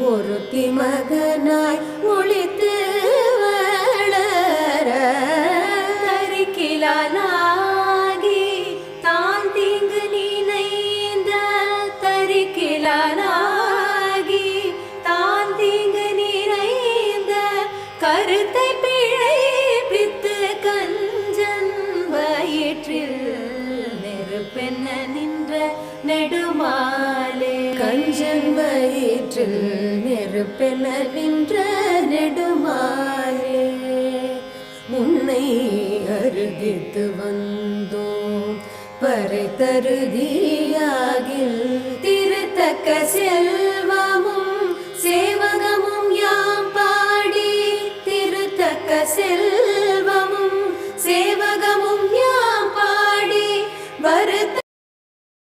ஒருத்தி மகனாய் ஒளித்து வளர தரிக்கிலானாகி தான் தீங்கு நினைந்த தரிக்கிலானாகி தான் தீங்கு நிறைந்த கருத்தை பிழைப்பித்து கஞ்சன் வயிற்றில் நெருப்பென்ன நின்ற நெடுமாலே கஞ்சன் வயிற்றில் நெருப்பென நின்ற நெடுமாலே உன்னை அருகித்து வந்தோம் பறை தருதியாகில் திருத்தக்க செல்வமும் சேவ